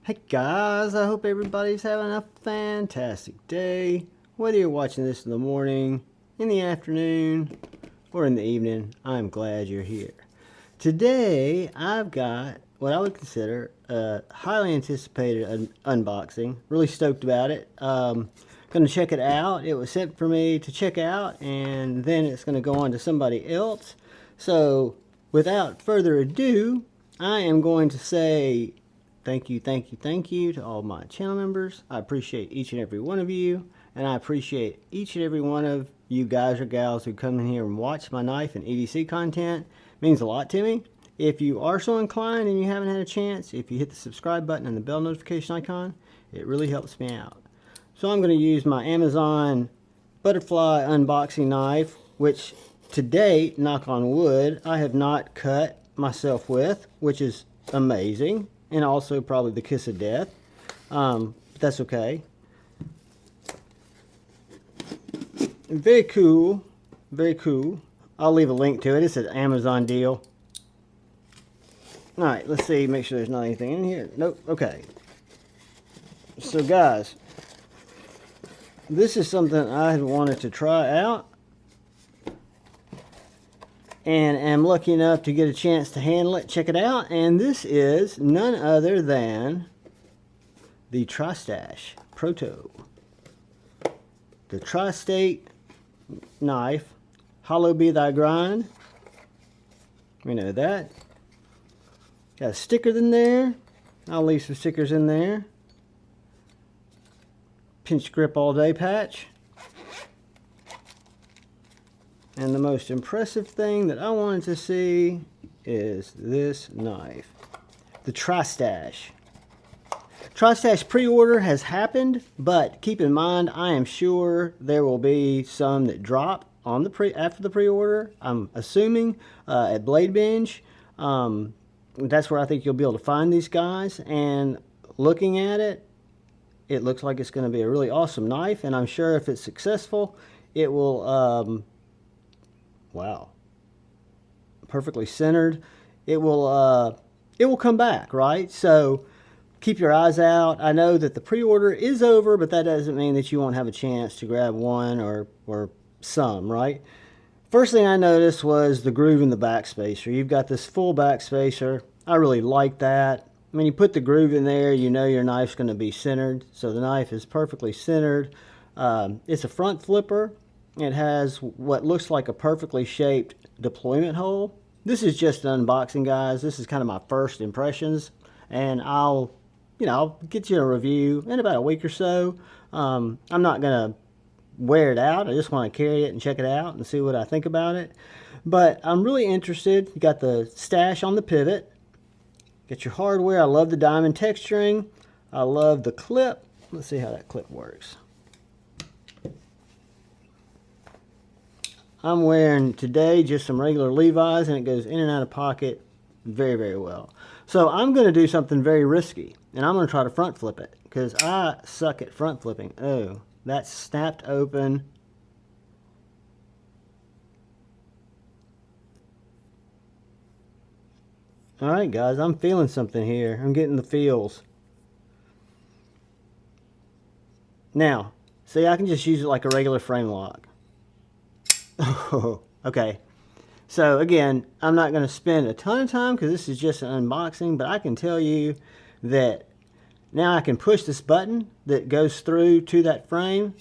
Hey guys, I hope everybody's having a fantastic day. Whether you're watching this in the morning, in the afternoon, or in the evening, I'm glad you're here. Today, I've got what I would consider a highly anticipated unboxing. Really stoked about it. Gonna check it out. It was sent for me to check out, and then it's gonna go on to somebody else. So, without further ado, I am going to say thank you to all my channel members. I appreciate each and every one of you, and I appreciate each and every one of you guys or gals who come in here and watch my knife and EDC content. It means a lot to me. If you are so inclined and you haven't had a chance, if you hit the subscribe button and the bell notification icon, it really helps me out. So I'm going to use my Amazon butterfly unboxing knife, which to date, knock on wood, I have not cut myself with, which is amazing. And also probably the kiss of death. But that's okay. Very cool. Very cool. I'll leave a link to it. It's an Amazon deal. Alright, let's see. Make sure there's not anything in here. Nope. Okay. So guys, this is something I had wanted to try out. And am lucky enough to get a chance to handle it, check it out, and this is none other than the Tri-Stash Proto. The Tri-State knife, hollow be thy grind. We know that. Got a sticker in there. I'll leave some stickers in there. Pinch grip all day patch. And the most impressive thing that I wanted to see is this knife. The Tri-Stash. Tri-Stash pre-order has happened, but keep in mind, I am sure there will be some that drop on the after the pre-order. I'm assuming at Blade Binge. That's where I think you'll be able to find these guys. And looking at it, it looks like it's going to be a really awesome knife. And I'm sure if it's successful, it will... wow, perfectly centered. It will come back, right? So keep your eyes out. I know that the pre-order is over, but that doesn't mean that you won't have a chance to grab one or some, right? First thing I noticed was the groove in the backspacer. You've got this full backspacer. I really like that. When you put the groove in there, you know your knife's going to be centered. So the knife is perfectly centered. It's a front flipper. It has what looks like a perfectly shaped deployment hole. This is just an unboxing, guys. This is kind of my first impressions, and I'll get you a review in about a week or so. I'm not gonna wear it out. I just want to carry it and check it out and see what I think about it. But I'm really interested. You got the stash on the pivot. Get your hardware. I love the diamond texturing. I love the clip. Let's see how that clip works. I'm wearing today just some regular Levi's, and it goes in and out of pocket very, very well. So I'm going to do something very risky, and I'm going to try to front flip it because I suck at front flipping. Oh, that's snapped open. All right, guys, I'm feeling something here. I'm getting the feels. Now, see, I can just use it like a regular frame lock. Oh, okay. So again, I'm not going to spend a ton of time because this is just an unboxing, but I can tell you that now I can push this button that goes through to that frame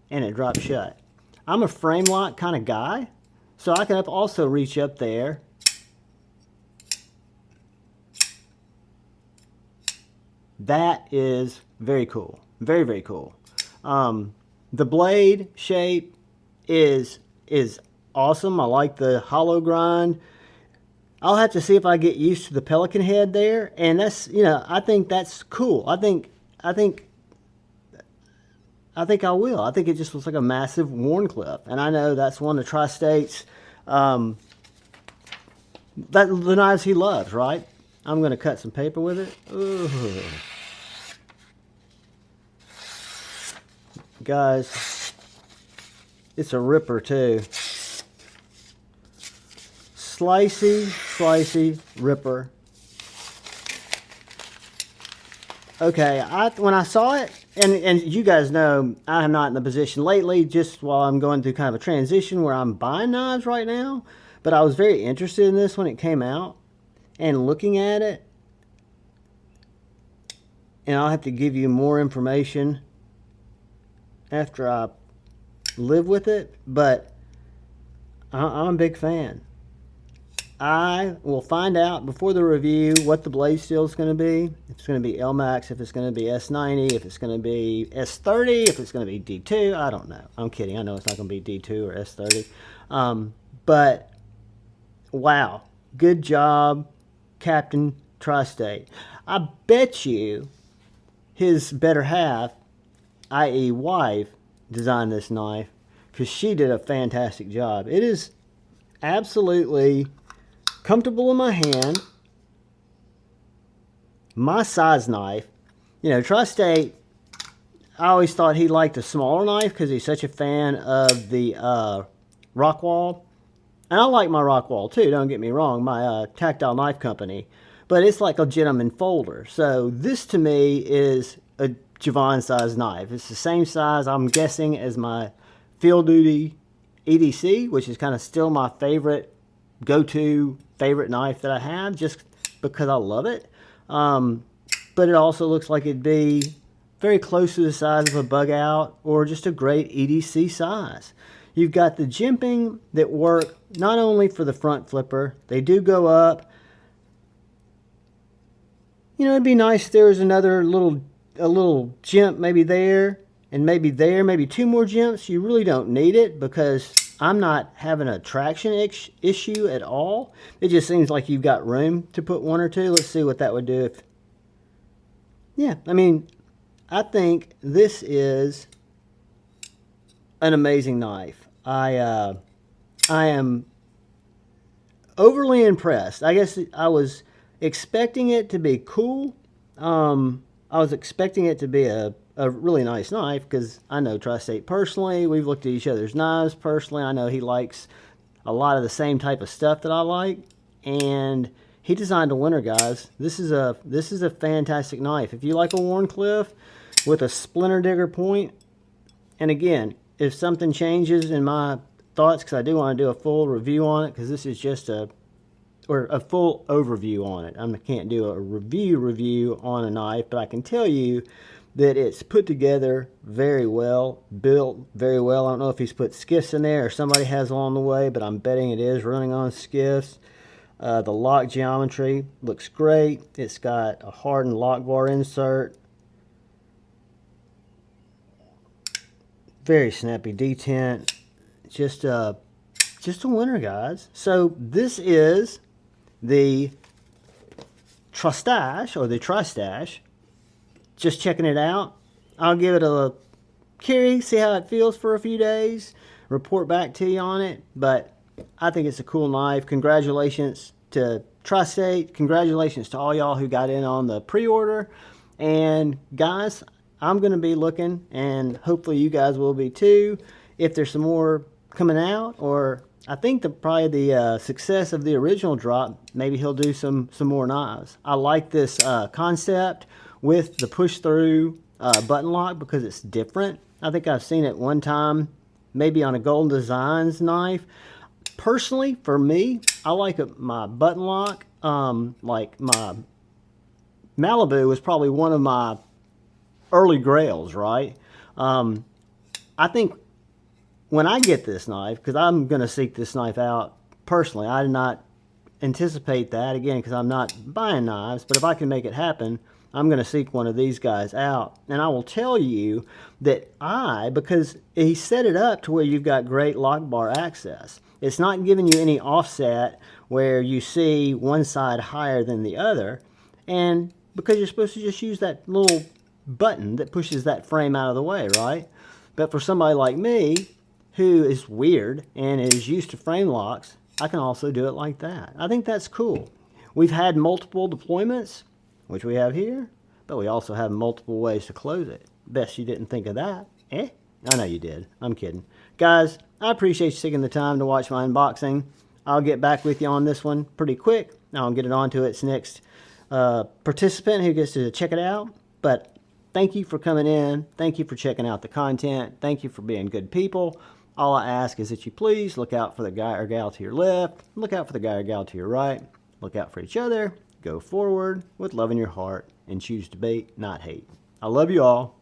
and it drops shut. I'm a frame lock kind of guy, so I can also reach up there that is very cool. Very, very cool. The blade shape is awesome. I like the hollow grind. I'll have to see if I get used to the pelican head there, and that's, I think that's cool. I think I will. I think it just looks like a massive Warncliffe, and I know that's one of the Tri-State's the knives he loves, right? I'm going to cut some paper with it. Ooh. Guys, it's a ripper too. Slicey ripper. Okay, when I saw it, and you guys know I am not in the position lately, just while I'm going through kind of a transition where I'm buying knives right now, but I was very interested in this when it came out, and looking at it, and I'll have to give you more information after I live with it, but I'm a big fan. I will find out before the review what the blade steel is going to be. If it's going to be LMAX, if it's going to be S90, if it's going to be S30, if it's going to be D2. I don't know. I'm kidding. I know it's not going to be D2 or S30. But wow, good job, Captain Tri-State. I bet you his better half, i.e. wife, designed this knife because she did a fantastic job. It is absolutely comfortable in my hand. My size knife. You know, Tri-State, I always thought he liked a smaller knife because he's such a fan of the Rockwall. And I like my Rockwall too, don't get me wrong, my tactile knife company. But it's like a gentleman folder. So this to me is a Javon size knife. It's the same size, I'm guessing, as my Field Duty EDC, which is kind of still my favorite go-to favorite knife that I have, just because I love it. But it also looks like it'd be very close to the size of a bug out or just a great EDC size. You've got the jimping that work not only for the front flipper, they do go up. You know, it'd be nice if there was another little jimp maybe there and maybe there, maybe two more jimps. You really don't need it because I'm not having a traction issue at all. It just seems like you've got room to put one or two. Let's see what that would do if... Yeah, I mean, I think this is an amazing knife. I am overly impressed. I guess I was expecting it to be cool. I was expecting it to be a really nice knife because I know Tri-State personally. We've looked at each other's knives personally. I know he likes a lot of the same type of stuff that I like, and he designed a winner, guys. This is a fantastic knife. If you like a Wharncliffe with a splinter digger point, and again, if something changes in my thoughts, because I do want to do a full review on it, because this is just a full overview on it. I can't do a review on a knife, but I can tell you that it's put together very well, built very well. I don't know if he's put skiffs in there or somebody has along the way, but I'm betting it is running on skiffs. The lock geometry looks great. It's got a hardened lock bar insert. Very snappy detent. Just a winner, guys. So this is the Tri-Stash, or the Tri-Stash. Just checking it out. I'll give it a carry, see how it feels for a few days, report back to you on it. But I think it's a cool knife. Congratulations to Tri-State. Congratulations to all y'all who got in on the pre-order. And guys, I'm going to be looking, and hopefully you guys will be too, if there's some more coming out. Or I think probably the success of the original drop, maybe he'll do some more knives. I like this concept with the push-through button lock because it's different. I think I've seen it one time, maybe on a Golden Designs knife. Personally, for me, I like my button lock. Like my Malibu was probably one of my early grails, right? I think when I get this knife, because I'm going to seek this knife out personally, I did not anticipate that, again, because I'm not buying knives, but if I can make it happen, I'm going to seek one of these guys out. And I will tell you that because he set it up to where you've got great lock bar access. It's not giving you any offset where you see one side higher than the other. And because you're supposed to just use that little button that pushes that frame out of the way, right? But for somebody like me, who is weird and is used to frame locks, I can also do it like that. I think that's cool. We've had multiple deployments, which we have here, but we also have multiple ways to close it. Best you didn't think of that, eh? I know you did. I'm kidding. Guys, I appreciate you taking the time to watch my unboxing. I'll get back with you on this one pretty quick. I'll get it on to its next participant who gets to check it out. But thank you for coming in. Thank you for checking out the content. Thank you for being good people. All I ask is that you please look out for the guy or gal to your left. Look out for the guy or gal to your right. Look out for each other. Go forward with love in your heart and choose debate, not hate. I love you all.